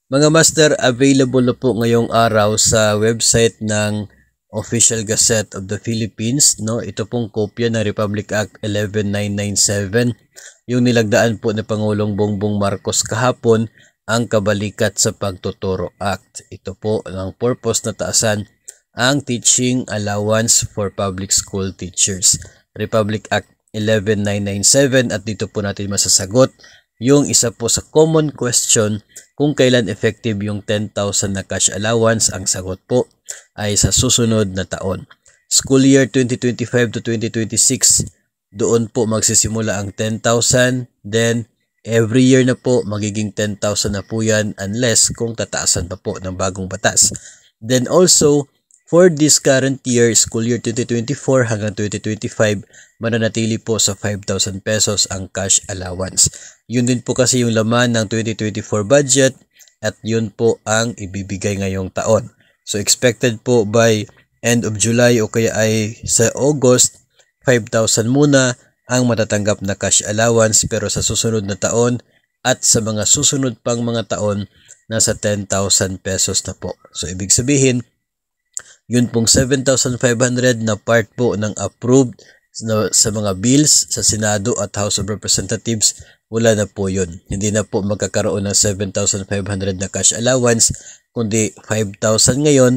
Mga master, available na po ngayong araw sa website ng Official Gazette of the Philippines, no? Ito pong kopya ng Republic Act 11997, yung nilagdaan po ni Pangulong Bongbong Marcos kahapon, ang Kabalikat sa Pagtuturo Act. Ito po ang purpose na taasan ang Teaching Allowance for Public School Teachers. Republic Act 11997, at dito po natin masasagot yung isa po sa common question kung kailan effective yung 10,000 na cash allowance. Ang sagot po ay sa susunod na taon. School year 2025 to 2026, doon po magsisimula ang 10,000. Then, every year na po magiging 10,000 na po yan unless kung tataasan pa po ng bagong batas. Then also, for this current year, school year 2024 hanggang 2025, mananatili po sa 5,000 pesos ang cash allowance. Yun din po kasi yung laman ng 2024 budget at yun po ang ibibigay ngayong taon. So expected po by end of July o kaya ay sa August, 5,000 muna ang matatanggap na cash allowance, pero sa susunod na taon at sa mga susunod pang mga taon, nasa 10,000 pesos na po. So ibig sabihin, yun pong 7,500 na part po ng approved sa mga bills sa Senado at House of Representatives, wala na po yun. Hindi na po magkakaroon ng 7,500 na cash allowance, kundi 5,000 ngayon,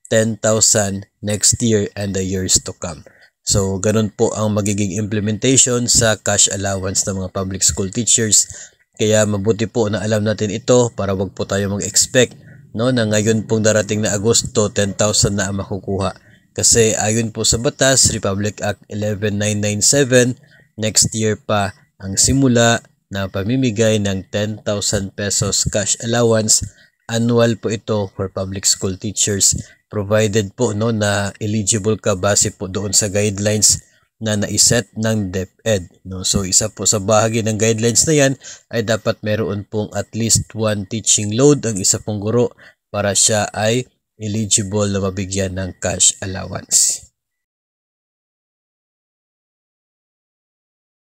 10,000 next year and the years to come. So, ganun po ang magiging implementation sa cash allowance ng mga public school teachers. Kaya mabuti po na alam natin ito para wag po tayo mag-expect, no, na ngayon pong darating na Agosto, 10,000 na ang makukuha. Kasi ayon po sa batas, Republic Act 11997, next year pa ang simula na pamimigay ng 10,000 pesos cash allowance. Annual po ito for public school teachers, provided po, no, na eligible ka base po doon sa guidelines na naiset ng DepEd, no. So isa po sa bahagi ng guidelines na yan ay dapat meron pong at least one teaching load ang isa pong guro para siya ay eligible na mabigyan ng cash allowance.